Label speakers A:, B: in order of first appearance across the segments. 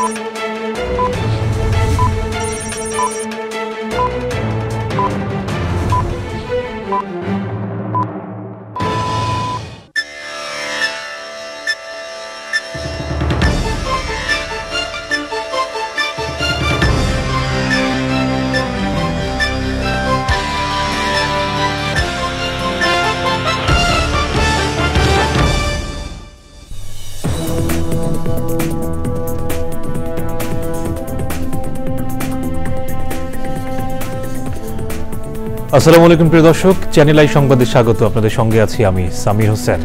A: আসসালামু আলাইকুম প্রিয় দর্শক, চ্যানেল আই সংবাদে স্বাগত। আপনাদের সঙ্গে আছি আমি সামির হোসেন।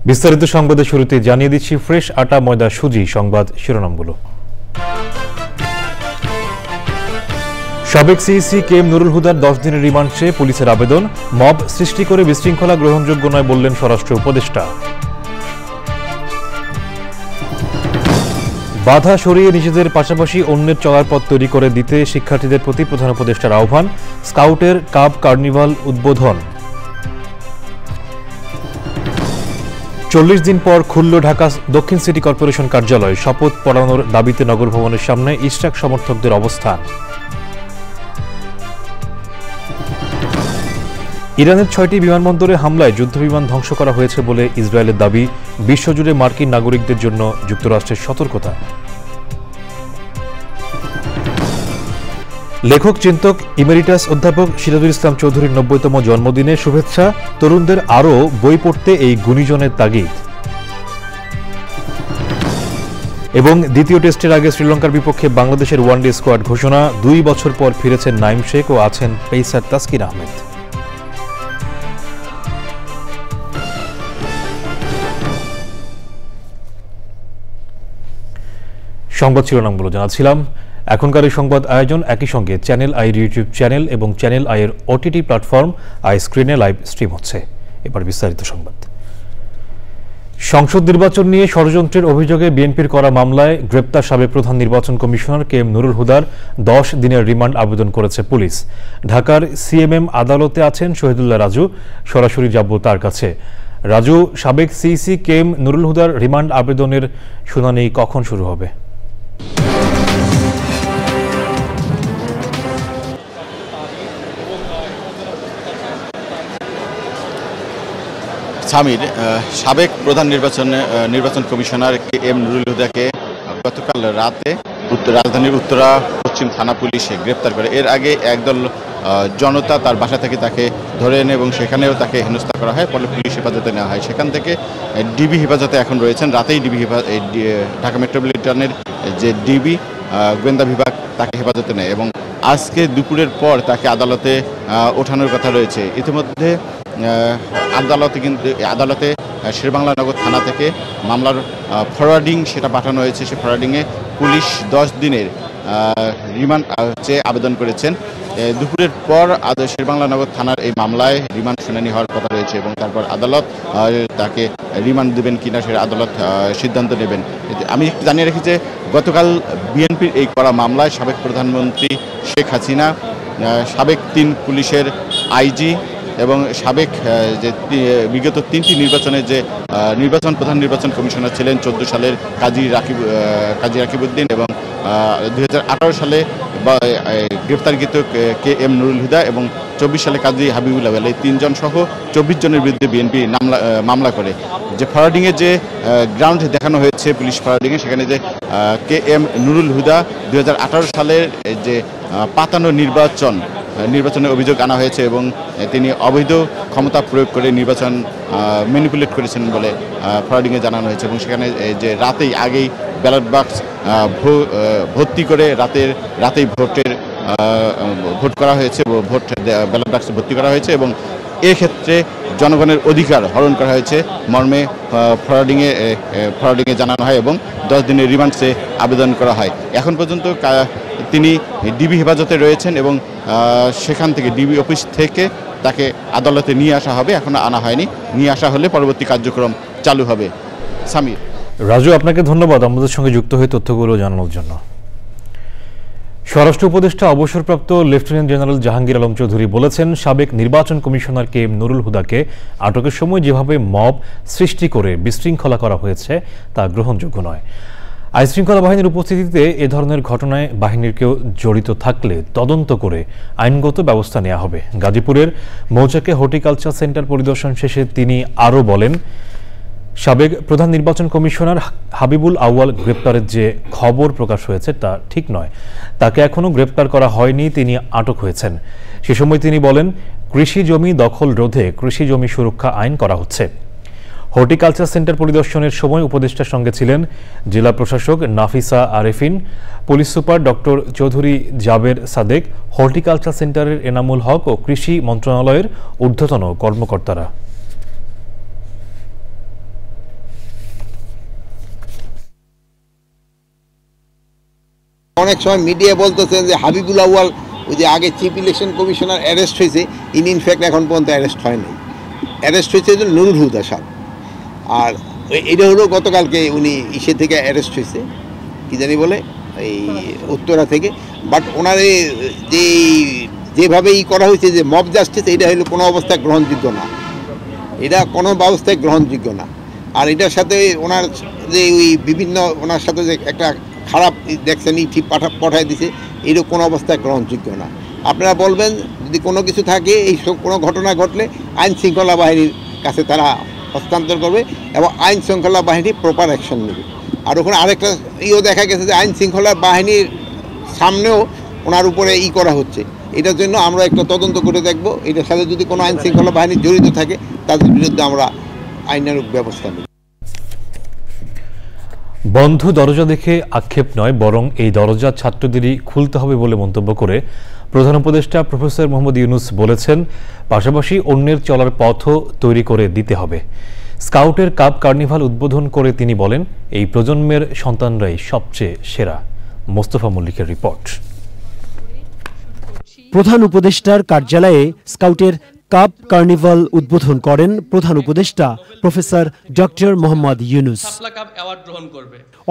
A: বিস্তারিত সংবাদের শুরুতে জানিয়ে দিচ্ছি ফ্রেশ আটা ময়দা সুজি সংবাদ শিরোনামগুলো। সাবেক সিইসি কে এম নুরুল হুদার 10 দিনের রিমান্ড চেয়ে পুলিশের আবেদন। মব সৃষ্টি করে বিশৃঙ্খলা গ্রহণযোগ্য নয় বললেন স্বরাষ্ট্র উপদেষ্টা। বাধা সরিয়ে নিজেদের পাশাপাশি অন্যের চলার পথ তৈরি করে দিতে শিক্ষার্থীদের প্রতি প্রধান উপদেষ্টার আহ্বান। স্কাউটের কাব কার্নিভাল উদ্বোধন। 40 দিন পর খুলল ঢাকা দক্ষিণ সিটি কর্পোরেশন কার্যালয়। শপথ পড়ানোর দাবিতে নগর ভবনের সামনে ইশরাক সমর্থকদের অবস্থান। ইরানের 6টি বিমানবন্দরে হামলায় যুদ্ধবিমান ধ্বংস করা হয়েছে বলে ইসরায়েলের দাবি। বিশ্বজুড়ে মার্কিন নাগরিকদের জন্য যুক্তরাষ্ট্রের সতর্কতা। লেখক চিন্তক ইমেরিটাস অধ্যাপক সিরাজুল ইসলাম চৌধুরীর 90তম জন্মদিনে শুভেচ্ছা। তরুণদের আরও বই পড়তে এই গুণীজনের তাগিদ। এবং দ্বিতীয় টেস্টের আগে শ্রীলঙ্কার বিপক্ষে বাংলাদেশের ওয়ানডে স্কোয়াড ঘোষণা। 2 বছর পর ফিরেছেন নাইম শেখ ও আছেন পেসার তাসকিন আহমেদ। সংবাদ শিরোনামগুলো জানাচ্ছিলাম। এখনকার এই সংবাদ আয়োজন একই সঙ্গে চ্যানেল আইয়ের ইউটিউব চ্যানেল এবং চ্যানেল আইয়ের ওটিটি প্ল্যাটফর্ম আই স্ক্রিনে লাইভ স্ট্রিম হচ্ছে। এবার বিস্তারিত সংবাদ। সংসদ নির্বাচন নিয়ে ষড়যন্ত্রের অভিযোগে বিএনপির করা মামলায় গ্রেপ্তার সাবেক প্রধান নির্বাচন কমিশনার কে এম নুরুল হুদার 10 দিনের রিমান্ড আবেদন করেছে পুলিশ। ঢাকার সিএমএম আদালতে আছেন শহীদুল্লাহ রাজু। সরাসরি যাব তার কাছে। রাজু, সাবেক সিইসি কে এম নুরুল হুদার রিমান্ড আবেদনের শুনানি কখন শুরু হবে?
B: সামির, সাবেক প্রধান নির্বাচন কমিশনার কে এম নুরুল হুদাকে গতকাল রাতে রাজধানীর উত্তরা পশ্চিম থানা পুলিশে গ্রেপ্তার করে। এর আগে একদল জনতা তার বাসা থেকে তাকে ধরে এনে এবং সেখানেও তাকে হেনস্থা করা হয়। পরে পুলিশ হেফাজতে নেওয়া হয়। সেখান থেকে ডিবি হেফাজতে এখন রয়েছেন। রাতেই ঢাকা মেট্রোপলিটনের যে ডিবি গোয়েন্দা বিভাগ তাকে হেফাজতে নেয় এবং আজকে দুপুরের পর তাকে আদালতে ওঠানোর কথা রয়েছে। ইতিমধ্যে আদালতে শেরেবাংলা নগর থানা থেকে মামলার ফরওয়ার্ডিং সেটা পাঠানো হয়েছে। সে ফরওয়ার্ডিংয়ে পুলিশ 10 দিনের রিমান্ড চেয়ে আবেদন করেছেন। দুপুরের পর শেরেবাংলা নগর থানার এই মামলায় রিমান্ড শুনানি হওয়ার কথা রয়েছে এবং তারপর আদালত তাকে রিমান্ড দেবেন কিনা সেটা আদালত সিদ্ধান্ত নেবেন। আমি জানিয়ে রেখেছি যে গতকাল বিএনপির এই করা মামলায় সাবেক প্রধানমন্ত্রী শেখ হাসিনা, সাবেক 3 পুলিশের আইজি এবং সাবেক যে বিগত 3টি নির্বাচনে যে প্রধান নির্বাচন কমিশনার ছিলেন 14 সালের কাজী রাকিবউদ্দিন এবং 2018 সালে গ্রেপ্তারকৃত কে এম নুরুল হুদা এবং 24 সালে কাজী হাবিবুল্লাহ, এই 3 জন সহ 24 জনের বিরুদ্ধে বিএনপি মামলা করে। যে ফরওয়ার্ডিংয়ে যে গ্রাউন্ড দেখানো হয়েছে পুলিশ ফরওয়ার্ডিংয়ে, সেখানে যে কে এম নুরুল হুদা 2018 সালের যে পাতানো নির্বাচনের অভিযোগ আনা হয়েছে এবং তিনি অবৈধ ক্ষমতা প্রয়োগ করে নির্বাচন ম্যানিপুলেট করেছেন বলে ফরওয়ার্ডিংয়ে জানানো হয়েছে এবং সেখানে যে আগেই ব্যালট বাক্স ভর্তি করে রাতেই ভোট করা হয়েছে, ব্যালট বাক্স ভর্তি করা হয়েছে এবং এক্ষেত্রে জনগণের অধিকার হরণ করা হয়েছে মর্মে ফরওয়ার্ডিংয়ে জানানো হয় এবং 10 দিনের রিমান্ড চেয়ে আবেদন করা হয়। এখন পর্যন্ত তিনি ডিবি হেফাজতে রয়েছেন এবং সেখান থেকে ডিবি অফিস থেকে তাকে আদালতে নিয়ে আসা হবে। এখনো আনা হয়নি। নিয়ে আসা হলে পরবর্তী কার্যক্রম চালু হবে। সামির,
A: রাজু, আপনাকে ধন্যবাদ আমাদের সঙ্গে যুক্ত হয়ে তথ্যগুলো জানানোর জন্য। স্বরাষ্ট্র উপদেষ্টা অবসরপ্রাপ্ত লেফটেন্যান্ট জেনারেল জাহাঙ্গীর আলম চৌধুরী বলেছেন, সাবেক নির্বাচন কমিশনার কে এম নুরুল হুদাকে আটকের সময় যেভাবে মব সৃষ্টি করে বিশৃঙ্খলা করা হয়েছে তা গ্রহণযোগ্য নয়। আইনশৃঙ্খলা বাহিনীর উপস্থিতিতে এ ধরনের ঘটনায় বাহিনীর কেউ জড়িত থাকলে তদন্ত করে আইনগত ব্যবস্থা নেওয়া হবে। গাজীপুরের মৌচাকে হর্টিকালচার সেন্টার পরিদর্শন শেষে তিনি আরও বলেন, সাবেক প্রধান নির্বাচন কমিশনার হাবিবুল আউয়াল গ্রেপ্তারের যে খবর প্রকাশ হয়েছে তা ঠিক নয়। তাকে এখনও গ্রেপ্তার করা হয়নি, তিনি আটক হয়েছেন। সে সময় তিনি বলেন, কৃষি জমি দখল রোধে কৃষি জমি সুরক্ষা আইন করা হচ্ছে। হর্টিকালচার সেন্টার পরিদর্শনের সময় উপদেষ্টার সঙ্গে ছিলেন জেলা প্রশাসক Nafisa Arefin, police super doctor Chowdhury Jaber Sadek, horticulture সেন্টারের এনামুল হক ও কৃষি মন্ত্রণালয়ের ঊর্ধ্বতন কর্মকর্তারা।
C: অনেক সময় মিডিয়া বলতেছেন যে হাবিবুল আউয়াল ওই যে আগে চিফ ইলেকশন কমিশনার অ্যারেস্ট হয়েছে, ইনফ্যাক্ট এখন পর্যন্ত অ্যারেস্ট হয় নাই। অ্যারেস্ট হয়েছে নুরুল হুদা সাহেব, আর এটা হলো গতকালকে উনি ইসে থেকে অ্যারেস্ট হয়েছে, কি জানি বলে এই উত্তরা থেকে। বাট ওনার যেভাবে করা হয়েছে যে মব জাস্টিস, এটা হলো কোনো অবস্থায় গ্রহণযোগ্য না, এটা কোনো ব্যবস্থায় গ্রহণযোগ্য না। আর এটার সাথে ওনার যে ওই বিভিন্ন ওনার সাথে যে একটা খারাপ দেখছেন ঠিক পাঠায় দিছে, এরকম কোনো অবস্থায় গ্রহণযোগ্য না। আপনারা বলবেন যদি কোনো কিছু থাকে, এই সব কোনো ঘটনা ঘটলে আইন শৃঙ্খলা বাহিনীর কাছে তারা হস্তান্তর করবে এবং আইন শৃঙ্খলা বাহিনী প্রপার অ্যাকশন নেবে। আর ওখানে আরেকটা দেখা গেছে যে আইন শৃঙ্খলা বাহিনীর সামনেও ওনার উপরে করা হচ্ছে। এটার জন্য আমরা একটা তদন্ত করে দেখব, এটার সাথে যদি কোনো আইন শৃঙ্খলা বাহিনী জড়িত থাকে তাদের বিরুদ্ধে আমরা আইনানুগ ব্যবস্থা নেব।
A: বন্ধ দরজা দেখে আক্ষেপ নয়, বরং এই দরজা ছাত্রদেরই খুলতে হবে বলে মন্তব্য করে প্রধান উপদেষ্টা প্রফেসর মোহাম্মদ ইউনূস বলেছেন, পাশাপাশি অন্যের চলার পথও তৈরি করে দিতে হবে। স্কাউটের কাপ কার্নিভাল উদ্বোধন করে তিনি বলেন, এই প্রজন্মের সন্তানরাই সবচেয়ে সেরা। মোস্তফা মল্লিকের রিপোর্ট।
D: প্রধান উপদেষ্টার কার্যালয়ে স্কাউটের কাপ কার্নিভাল উদ্বোধন করেন প্রধান উপদেষ্টা প্রফেসর ডক্টর মোহাম্মদ ইউনূস।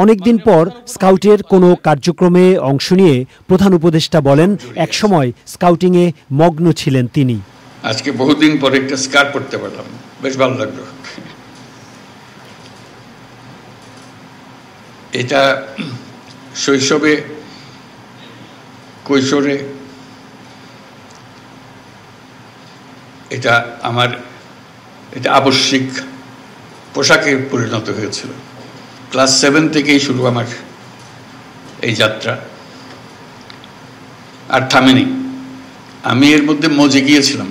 D: অনেকদিন পর স্কাউটের কোনো কার্যক্রমে অংশ নিয়ে প্রধান উপদেষ্টা বলেন, একসময় স্কাউটিংয়ে মগ্ন ছিলেন তিনি।
E: আজকে বহুদিন পরে একটা স্কার্ফ পরতে পারলাম, বেশ ভালো লাগলো। এটা শৈশবে কৈশোরে এটা আমার এটা আবশ্যিক পোশাকে পরিণত হয়েছিল। ক্লাস 7 থেকেই শুরু আমার এই যাত্রা, আর থামেনি। আমি এর মধ্যে মজে গিয়েছিলাম।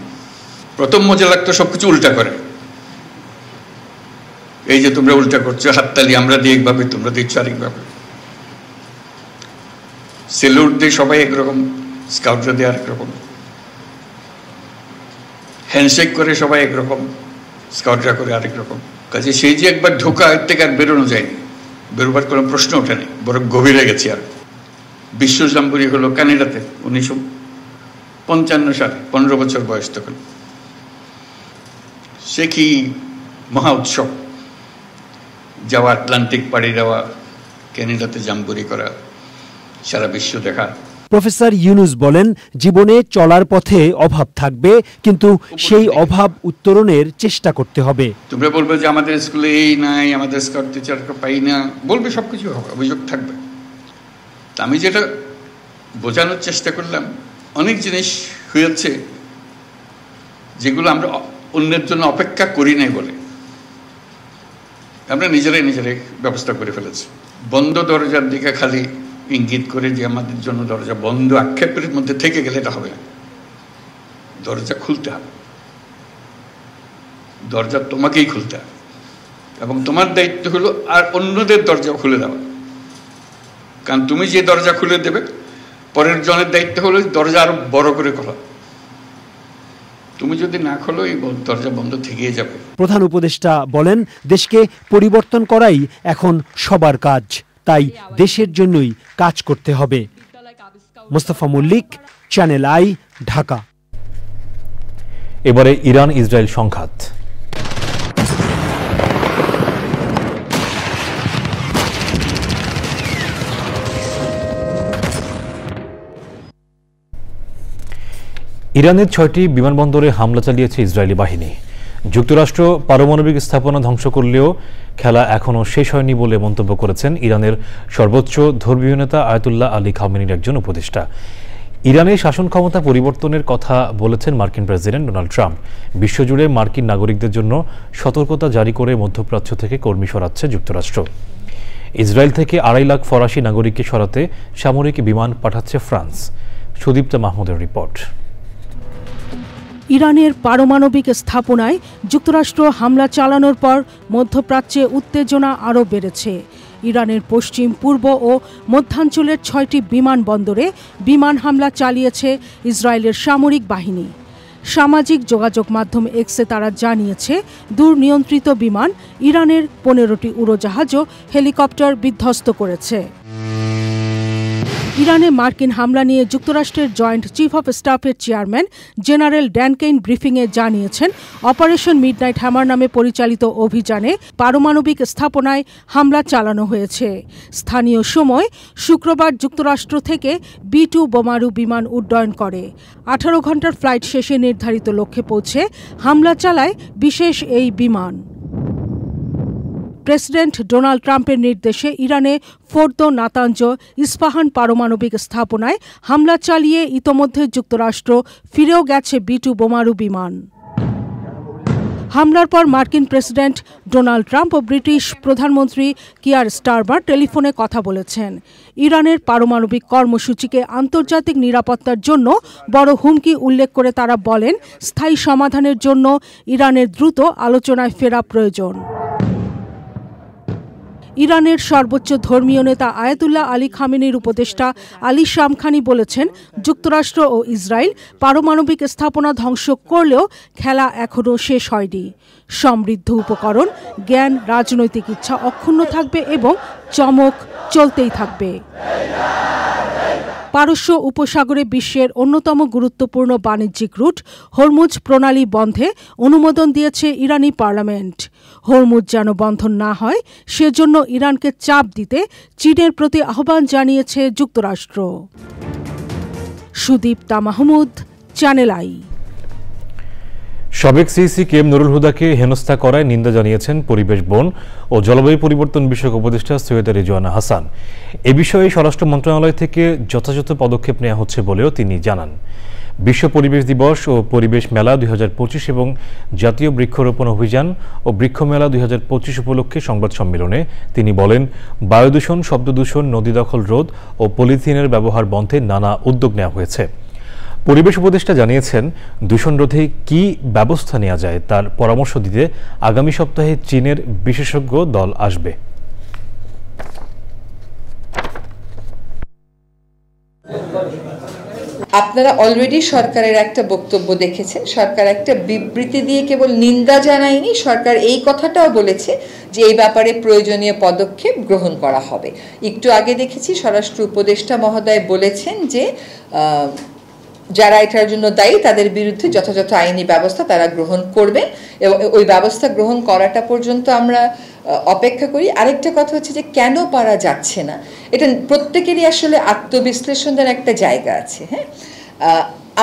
E: প্রথম মজা লাগতো সবকিছু উল্টা করে, এই যে তোমরা উল্টা করছো, হাততালি আমরা দিই একভাবে, তোমরা দিচ্ছ আরেকভাবে। সেলুট দিয়ে সবাই একরকম, স্কাউটরা দিয়ে আরেক রকম, হ্যান্ডশেক করে সবাই একরকম, স্কাউটরা করে আরেক রকম। কাজে সেই যে একবার ঢোকা, এর থেকে আর বেরোনো যায়নি, বেরোবার কোনো প্রশ্ন ওঠেনি, বরং গভীরে গেছি। আর বিশ্ব জাম্বুরি হলো কানাডাতে 1955 সালে, 15 বছর বয়স তখন। সে কি মহা উৎসব, যাওয়া, আটলান্টিক পাড়ি দেওয়া, ক্যানাডাতে জাম্বুরি করা, সারা বিশ্ব দেখা।
D: প্রফেসর ইউনূস বলেন, জীবনে চলার পথে অভাব থাকবে, কিন্তু সেই অভাব উত্তরণের চেষ্টা করতে হবে।
E: তোমরা বলবে যে আমাদের স্কুলে এই নাই, আমাদের স্কাউট টিচার পাই না, বলবে, সবকিছু হবে, অভিযোগ থাকবে। তা আমি যেটা বোঝানোর চেষ্টা করলাম, অনেক জিনিস হয়েছে যেগুলো আমরা অন্যের জন্য অপেক্ষা করি নাই বলে আমরা নিজেরাই ব্যবস্থা করে ফেলেছি। বন্ধ দরজার দিকে খালি ইঙ্গিত করে যে আমাদের জন্য দরজা বন্ধ, আক্ষেপের মধ্যে থেকে গেলে এটা হবে না। দরজা খুলতে হবে, দরজা তোমাকেই খুলতে হবে, এবং তোমার দায়িত্ব হলো আর অন্যদের দরজা খুলে দেওয়া। কারণ তুমি যে দরজা খুলে দেবে, পরের জনের দায়িত্ব হলো দরজা আরো বড় করে খোলা। তুমি যদি না খোলো, এই দরজা বন্ধ থেকেই যাবে।
D: প্রধান উপদেষ্টা বলেন, দেশকে পরিবর্তন করাই এখন সবার কাজ, তাই দেশের জন্যই কাজ করতে হবে। Mostafa Mallik, channel I, Dhaka.
A: এবারে ইরান ইসরায়েল সংঘাত। ইরানের 6টি বিমানবন্দরে হামলা চালিয়েছে ইসরায়েলি বাহিনী। যুক্তরাষ্ট্র পারমাণবিক স্থাপনা ধ্বংস করলেও খেলা এখনও শেষ হয়নি বলে মন্তব্য করেছেন ইরানের সর্বোচ্চ ধর্মীয় নেতা আয়াতুল্লাহ আলী খামেনির একজন উপদেষ্টা। ইরানের শাসন ক্ষমতা পরিবর্তনের কথা বলেছেন মার্কিন প্রেসিডেন্ট ডোনাল্ড ট্রাম্প। বিশ্বজুড়ে মার্কিন নাগরিকদের জন্য সতর্কতা জারি করে মধ্যপ্রাচ্য থেকে কর্মী সরাচ্ছে যুক্তরাষ্ট্র। ইসরায়েল থেকে 2.5 লাখ ফরাসি নাগরিককে সরাতে সামরিক বিমান পাঠাচ্ছে ফ্রান্স। সুদীপ্তা মাহমুদের রিপোর্ট।
F: ইরানের পারমাণবিক স্থাপনায় যুক্তরাষ্ট্র হামলা চালানোর পর মধ্যপ্রাচ্যে উত্তেজনা আরও বেড়েছে। ইরানের পশ্চিম, পূর্ব ও মধ্যাঞ্চলের 6টি বিমানবন্দরে বিমান হামলা চালিয়েছে ইসরায়েলের সামরিক বাহিনী। সামাজিক যোগাযোগ মাধ্যম এক্সে তারা জানিয়েছে, দূরনিয়ন্ত্রিত বিমান ইরানের 15টি উড়োজাহাজ ও হেলিকপ্টার বিধ্বস্ত করেছে। ইরানে মার্কিন হামলা নিয়ে যুক্তরাষ্ট্রের জয়েন্ট চিফ অফ স্টাফের চেয়ারম্যান জেনারেল ড্যান কেইন ব্রিফিংয়ে জানিয়েছেন, অপারেশন মিডনাইট হ্যামার নামে পরিচালিত অভিযানে পারমাণবিক স্থাপনায় হামলা চালানো হয়েছে। স্থানীয় সময় শুক্রবার যুক্তরাষ্ট্র থেকে B-2 বোমারু বিমান উড্ডয়ন করে। 18 ঘণ্টার ফ্লাইট শেষে নির্ধারিত লক্ষ্যে পৌঁছে হামলা চালায় বিশেষ এই বিমান। প্রেসিডেন্ট ডোনাল্ড ট্রাম্পের নির্দেশে ইরানে ফোর্দো, নাতাঞ্জ, ইস্পাহান পারমাণবিক স্থাপনায় হামলা চালিয়ে ইতোমধ্যে যুক্তরাষ্ট্র ফিরেও গেছে B-2 বোমারু বিমান। হামলার পর মার্কিন প্রেসিডেন্ট ডোনাল্ড ট্রাম্প ও ব্রিটিশ প্রধানমন্ত্রী কিয়ার স্টারমার টেলিফোনে কথা বলেছেন। ইরানের পারমাণবিক কর্মসূচিকে আন্তর্জাতিক নিরাপত্তার জন্য বড় হুমকি উল্লেখ করে তারা বলেন, স্থায়ী সমাধানের জন্য ইরানের দ্রুত আলোচনায় ফেরা প্রয়োজন। ইরানের সর্বোচ্চ ধর্মীয় নেতা আয়াতুল্লাহ আলী খামেনির উপদেষ্টা আলী শামখানি বলেছেন, যুক্তরাষ্ট্র ও ইসরায়েল পারমাণবিক স্থাপনা ধ্বংস করলেও খেলা এখনও শেষ হয়নি। সমৃদ্ধ উপকরণ, জ্ঞান, রাজনৈতিক ইচ্ছা অক্ষুণ্ণ থাকবে এবং চমক চলতেই থাকবে। পারস্য উপসাগরে বিশ্বের অন্যতম গুরুত্বপূর্ণ বাণিজ্যিক রুট হরমুজ প্রণালী বন্ধে অনুমোদন দিয়েছে ইরানি পার্লামেন্ট। হরমুজ যেন বন্ধ না হয় সেজন্য ইরানকে চাপ দিতে চীনের প্রতি আহ্বান জানিয়েছে যুক্তরাষ্ট্র। Sudipta Mahmud, channel I.
A: সাবেক সিইসি কে এম নুরুল হুদাকে হেনস্থা করায় নিন্দা জানিয়েছেন পরিবেশ, বন ও জলবায়ু পরিবর্তন বিষয়ক উপদেষ্টা সৈয়দা রিজওয়ানা হাসান। এ বিষয়ে স্বরাষ্ট্র মন্ত্রণালয় থেকে যথাযথ পদক্ষেপ নেওয়া হচ্ছে বলেও তিনি জানান। বিশ্ব পরিবেশ দিবস ও পরিবেশ মেলা 2025 এবং জাতীয় বৃক্ষরোপণ অভিযান ও বৃক্ষ মেলা 2025 উপলক্ষে সংবাদ সম্মেলনে তিনি বলেন, বায়ুদূষণ, শব্দদূষণ, নদী দখল রোধ ও পলিথিনের ব্যবহার বন্ধে নানা উদ্যোগ নেওয়া হয়েছে। পরিবেশ উপদেষ্টা জানিয়েছেন, দূষণ রোধে কী ব্যবস্থা নেওয়া যায় তার পরামর্শ দিতে আগামী সপ্তাহে চীনের বিশেষজ্ঞ দল আসবে।
G: আপনারা অলরেডি সরকারের একটা বক্তব্য দেখেছেন। সরকার একটা বিবৃতি দিয়ে কেবল নিন্দা জানায়নি, সরকার এই কথাটাও বলেছে যে এই ব্যাপারে প্রয়োজনীয় পদক্ষেপ গ্রহণ করা হবে। একটু আগে দেখেছি স্বরাষ্ট্র উপদেষ্টা মহোদয় বলেছেন যে যারা এটার জন্য দায়ী তাদের বিরুদ্ধে যথাযথ আইনি ব্যবস্থা তারা গ্রহণ করবেন এবং ওই ব্যবস্থা গ্রহণ করাটা পর্যন্ত আমরা অপেক্ষা করি। আরেকটা কথা হচ্ছে যে কেন পারা যাচ্ছে না, এটা প্রত্যেকেরই আসলে আত্মবিশ্লেষণের একটা জায়গা আছে। হ্যাঁ,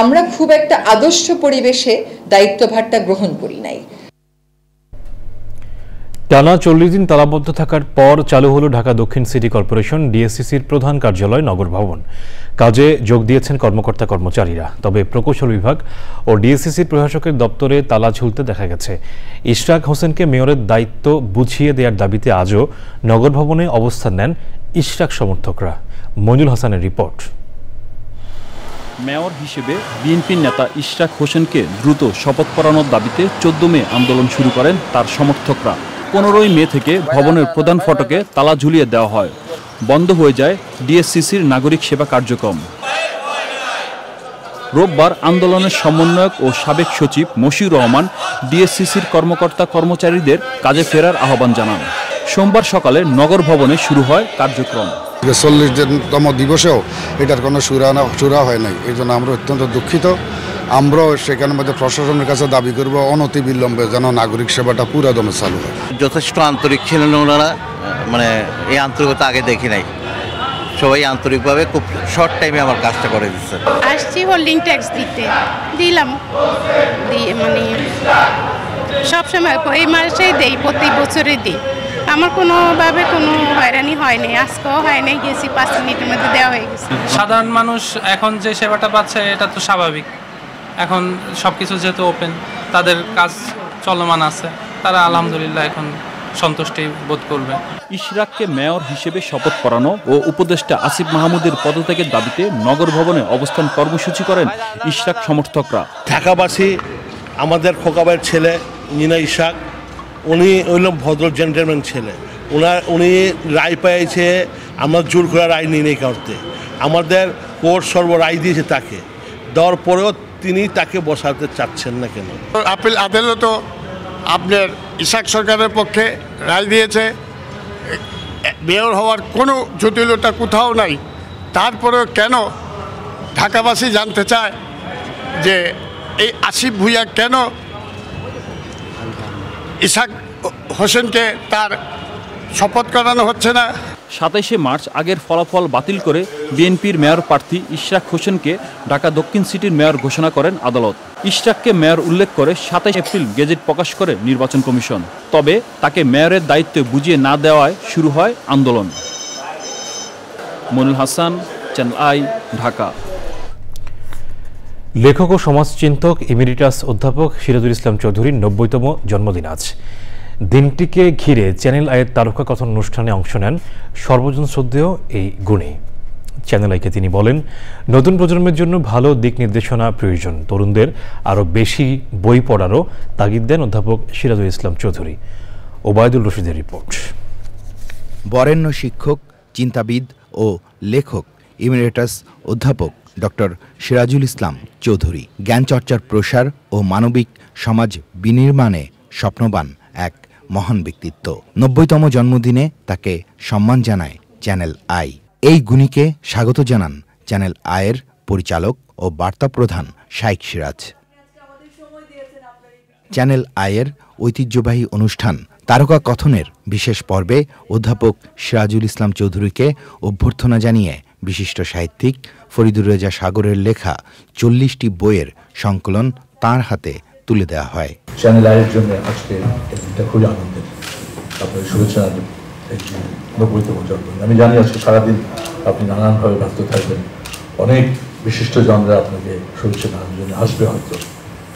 G: আমরা খুব একটা আদর্শ পরিবেশে দায়িত্বভারটা গ্রহণ করি নাই।
A: টানা 40 দিন তালাবদ্ধ থাকার পর চালু হলো ঢাকা দক্ষিণ সিটি কর্পোরেশন ডিএসসিসির প্রধান কার্যালয় নগর ভবন। কাজে যোগ দিয়েছেন কর্মকর্তা কর্মচারীরা। তবে প্রকৌশল বিভাগ ও ডিএসসিসির প্রশাসকের দপ্তরে তালা ঝুলতে দেখা গেছে। ইশরাক হোসেনকে মেয়রের দায়িত্ব বুঝিয়ে দেওয়ার দাবিতে আজও নগর ভবনে অবস্থান নেন ইশরাক সমর্থকরা। মঞ্জুল হাসানের রিপোর্ট।
H: মেয়র হিসেবে বিএনপির নেতা ইশরাক হোসেনকে দ্রুত শপথ পড়ানোর দাবিতে 14 মে আন্দোলন শুরু করেন তার সমর্থকরা। 15 মে থেকে ভবনের প্রধান ফটকে তালা ঝুলিয়ে দেওয়া হয়। বন্ধ হয়ে যায় ডিএসসিসির নাগরিক সেবা কার্যক্রম। রোববার আন্দোলনের সমন্বয়ক ও সাবেক সচিব মশিউর রহমান ডিএসসিসির কর্মকর্তা কর্মচারীদের কাজে ফেরার আহ্বান জানান। সোমবার সকালে নগর ভবনে শুরু হয় কার্যক্রম।
I: 40তম দিবসেও এটার কোনো সুরা হয় নাই। এই জন্য আমরা অত্যন্ত দুঃখিত। আমরাও সেখানের মধ্যে প্রশাসনের কাছে দাবি করব অনতি বিলম্বে যেন নাগরিক সেবাটা পুরো দমে চালু হয়।
J: যথেষ্ট আন্তরিক ছিলেন ওনারা, মানে এই আন্তরিকতা আগে দেখি নাই। সবাই আন্তরিকভাবে খুব শর্ট টাইমে আমার কাজটা করে দিচ্ছে।
K: আসছি হোল্ডিং ট্যাক্স দিতে, দিলাম, দিয়ে মানে সবসময় এই মাসেই দেই, প্রতি বছরে দিই। আমার কোনোভাবে কোনো হয়রানি হয়নি, আজকেও হয়নি, গেছি 5 মিনিটের মধ্যে দেওয়া হয়ে গেছে।
L: সাধারণ মানুষ এখন যে সেবাটা পাচ্ছে এটা তো স্বাভাবিক, এখন সব কিছু যেহেতু ওপেন, তাদের কাজ চলমান আছে, তারা আলহামদুলিল্লাহ এখন সন্তুষ্টি বোধ করবে।
H: ইশরাককে মেয়র হিসেবে শপথ পড়ানো ও উপদেষ্টা আসিফ মাহমুদের পদত্যাগের দাবিতে নগর ভবনে অবস্থান কর্মসূচি করেন ইশরাক সমর্থকরা।
M: ঢাকাবাসী আমাদের খোকাবাইয়ের ছেলে নিনা ইশরাক, উনি হইল ভদ্র জেন্টেলম্যান ছেলে, উনি রায় পেয়েছে, আমরা জোর করে রায় নিয়ে নেই করতে, আমাদের কোর্ট সর্ব রায় দিয়েছে তাকে, দেওয়ার পরেও তিনি তাকে বসাতে চাচ্ছেন না কেন?
N: আপিল আদালতও আপনার ইশরাক সরকারের পক্ষে রায় দিয়েছে, মেয়র হওয়ার কোনো জটিলতা কোথাও নাই। তারপরেও কেন ঢাকাবাসী জানতে চায় যে এই আসিফ ভুঁইয়া কেন ইশরাক হোসেনকে তার শপথ করানো হচ্ছে না?
H: 27শে মার্চ আগের ফলাফল বাতিল করে বিএনপির মেয়র প্রার্থী ইশরাক হোসেনকে ঢাকা দক্ষিণ সিটির মেয়র ঘোষণা করেন আদালত। ইশরাককে মেয়র উল্লেখ করে 27 এপ্রিল গেজেট প্রকাশ করে নির্বাচন কমিশন। তবে তাকে মেয়রের দায়িত্ব বুঝিয়ে না দেওয়ায় শুরু হয় আন্দোলন। Monul Hasan, channel I, Dhaka.
A: লেখক ও সমাজচিন্তক এমিরিটাস অধ্যাপক সিরাজুল ইসলাম চৌধুরীর 90তম জন্মদিন আজ। দিনটিকে ঘিরে চ্যানেল আইয়ের তারকা কথন অনুষ্ঠানে অংশ নেন সর্বজন শ্রদ্ধেয় এই গুণী। চ্যানেল আইকে তিনি বলেন, নতুন প্রজন্মের জন্য ভালো দিক নির্দেশনা প্রয়োজন, তরুণদের আরও বেশি বই পড়ারও তাগিদ দেন অধ্যাপক সিরাজুল ইসলাম চৌধুরী। ওবায়দুল রশিদের রিপোর্ট।
O: বরেণ্য শিক্ষক, চিন্তাবিদ ও লেখক এমিরেটাস অধ্যাপক ডক্টর সিরাজুল ইসলাম চৌধুরী জ্ঞানচর্চার প্রসার ও মানবিক সমাজ বিনির্মাণে স্বপ্নবান এক মহান ব্যক্তিত্ব। 90তম জন্মদিনে তাকে সম্মান জানায় চ্যানেল আই। এই গুণীকে স্বাগত জানান চ্যানেল আইয়ের পরিচালক ও বার্তা প্রধান শাইখ সিরাজ। চ্যানেল আইয়ের ঐতিহ্যবাহী অনুষ্ঠান তারকা কথনের বিশেষ পর্বে অধ্যাপক সিরাজুল ইসলাম চৌধুরীকে অভ্যর্থনা জানিয়ে বিশিষ্ট সাহিত্যিক ফরিদুর রেজা সাগরের লেখা 40টি বইয়ের সংকলন তাঁর হাতে তুলে দেওয়া হয়।
P: চ্যানেল আইয়ের জন্য আজকে এটা খুবই আনন্দের। আপনার শুভেচ্ছা, 90তম জন্মদিন। আমি জানি আজকে সারাদিন আপনি নানানভাবে ব্যস্ত থাকবেন, অনেক বিশিষ্ট জনরা আপনাকে শুভেচ্ছা জানানোর জন্য আসবে হয়তো,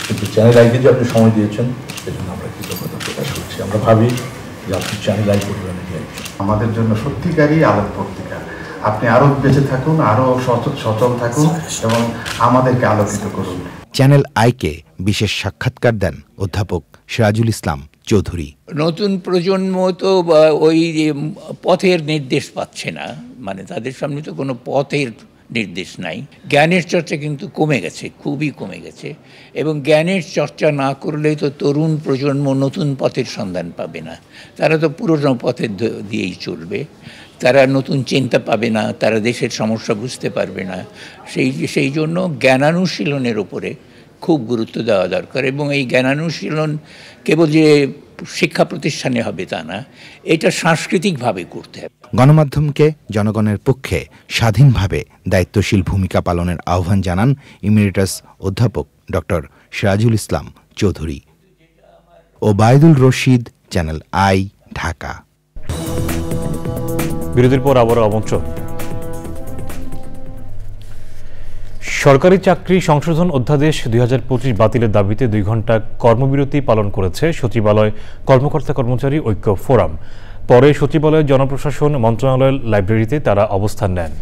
P: কিন্তু চ্যানেল আইকে যে আপনি সময় দিয়েছেন এজন্য আমরা কৃতজ্ঞতা প্রকাশ করছি। আমরা ভাবি যে আপনি চ্যানেল আই পরিবারের একজন।
Q: আমাদের জন্য সত্যিকারই আলোক পত্রিকা। আপনি আরো বেঁচে থাকুন, আরো সচল থাকুন এবং আমাদেরকে আলোকিত করুন।
O: চ্যানেল আইকে বিশেষ সাক্ষাৎকার দেন অধ্যাপক সিরাজুল ইসলাম চৌধুরী।
R: নতুন প্রজন্ম তো ওই পথের নির্দেশ পাচ্ছে না, মানে তাদের সামনে তো কোনো পথের নির্দেশ নাই। জ্ঞানের চর্চা কিন্তু কমে গেছে, খুবই কমে গেছে, এবং জ্ঞানের চর্চা না করলেই তো তরুণ প্রজন্ম নতুন পথের সন্ধান পাবে না। তারা তো পুরনো পথের দিয়েই চলবে, তারা নতুন চিন্তা পাবে না, তারা দেশের সমস্যা বুঝতে পারবে না। সেই জন্য জ্ঞানানুশীলনের ওপরে খুব গুরুত্ব দেওয়া দরকার, এবং এই জ্ঞানানুশীলন কেবল যে শিক্ষা প্রতিষ্ঠানে হবে তা না, এটা সাংস্কৃতিকভাবে করতে হবে।
O: গণমাধ্যমকে জনগণের পক্ষে স্বাধীনভাবে দায়িত্বশীল ভূমিকা পালনের আহ্বান জানান ইমিরেটাস অধ্যাপক doctor Sirajul Islam Chowdhury. Obaidul Rashid, channel I, Dhaka.
A: বিরতির পর আবারও আমন্ত্রণ। সরকারি চাকরি সংশোধন অধ্যাদেশ 2025 বাতিলের দাবিতে 2 ঘণ্টা কর্মবিরতি পালন করেছে সচিবালয় কর্মকর্তা কর্মচারী ঐক্য ফোরাম। পরে সচিবালয়ের জনপ্রশাসন মন্ত্রণালয়ের লাইব্রেরিতে তারা অবস্থান নেন।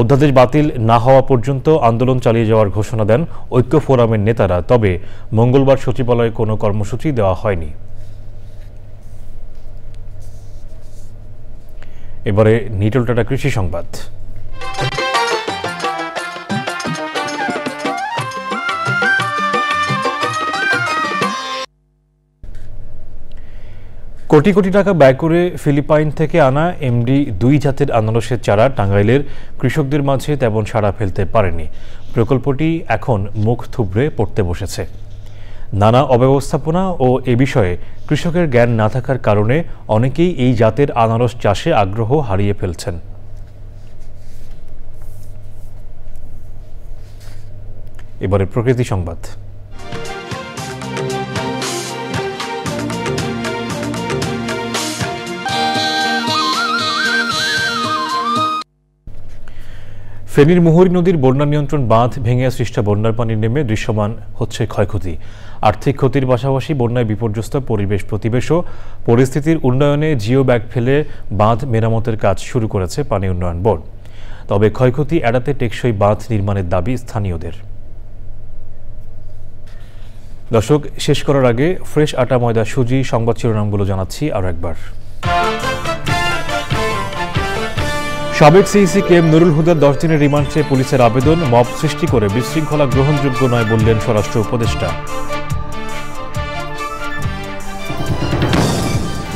A: অধ্যাদেশ বাতিল না হওয়া পর্যন্ত আন্দোলন চালিয়ে যাওয়ার ঘোষণা দেন ঐক্য ফোরামের নেতারা। তবে মঙ্গলবার সচিবালয়ে কোনো কর্মসূচি দেওয়া হয়নি। এবারে নিটল টাটা কৃষি সংবাদ। কোটি কোটি টাকা ব্যয় করে ফিলিপাইন থেকে আনা MD2 জাতের আনারসের চারা টাঙ্গাইলের কৃষকদের মাঝে তেমন সাড়া ফেলতে পারেনি। প্রকল্পটি এখন মুখ থুবড়ে পড়তে বসেছে। নানা অব্যবস্থাপনা ও এ বিষয়ে কৃষকের জ্ঞান না থাকার কারণে অনেকেই এই জাতের আনারস চাষে আগ্রহ হারিয়ে ফেলছেন। এবারে প্রকৃতি সংবাদ। ফেনীর মুহুরী নদীর বন্যা নিয়ন্ত্রণ বাঁধ ভেঙে সৃষ্ট বন্যার পানি নেমে দৃশ্যমান হচ্ছে ক্ষয়ক্ষতি। আর্থিক ক্ষতির পাশাপাশি বন্যায় বিপর্যস্ত পরিবেশ প্রতিবেশও পরিস্থিতির উন্নয়নে জিও ব্যাগ ফেলে বাঁধ মেরামতের কাজ শুরু করেছে পানি উন্নয়ন বোর্ড। তবে ক্ষয়ক্ষতি এড়াতে টেকসই বাঁধ নির্মাণের দাবি স্থানীয়দের। দর্শক, শেষ করার আগে ফ্রেশ আটা ময়দা সুজি সংবাদ শিরোনামগুলো জানাচ্ছি আরও একবার। সাবেক সিইসি কে এম নুরুল হুদার 10 দিনের রিমান্ড চেয়ে পুলিশের আবেদন। মব সৃষ্টি করে বিশৃঙ্খলা গ্রহণযোগ্য নয় বললেন স্বরাষ্ট্র উপদেষ্টা।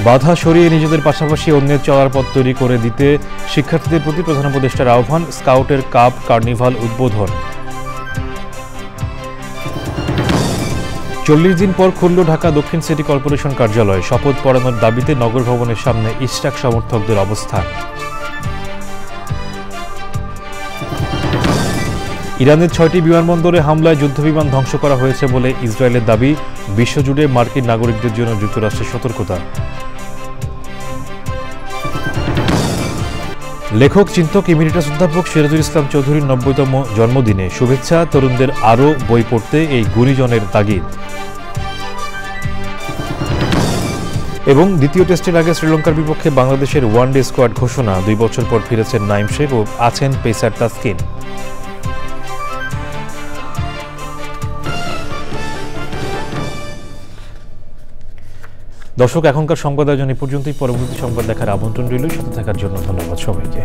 A: বাধা সরিয়ে নিজেদের পাশাপাশি অন্যের চলার পথ তৈরি করে দিতে শিক্ষার্থীদের প্রতি প্রধান উপদেষ্টার আহ্বান। স্কাউটের কাপ কার্নিভাল উদ্বোধন। 40 দিন পর খুলল ঢাকা দক্ষিণ সিটি কর্পোরেশন কার্যালয়। শপথ পড়ানোর দাবিতে নগর ভবনের সামনে ইশরাক সমর্থকদের অবস্থান। ইরানের 6টি বিমানবন্দরে হামলায় যুদ্ধবিমান ধ্বংস করা হয়েছে বলে ইসরায়েলের দাবি। বিশ্বজুড়ে মার্কিন নাগরিকদের জন্য যুক্তরাষ্ট্রের সতর্কতা। লেখক চিন্তক ইমেরিটাস অধ্যাপক সিরাজুল ইসলাম চৌধুরীর 90তম জন্মদিনে শুভেচ্ছা। তরুণদের আরও বই পড়তে এই গুণীজনের তাগিদ। এবং দ্বিতীয় টেস্টের আগে শ্রীলঙ্কার বিপক্ষে বাংলাদেশের ওয়ানডে স্কোয়াড ঘোষণা। 2 বছর পর ফিরেছেন নাইম শেখ ও আছেন পেসার তাসকিন। দর্শক, এখনকার সংবাদ আয়োজন এ পর্যন্তই। পরবর্তী সংবাদ দেখার আমন্ত্রণ রইল। সাথে থাকার জন্য ধন্যবাদ সবাইকে।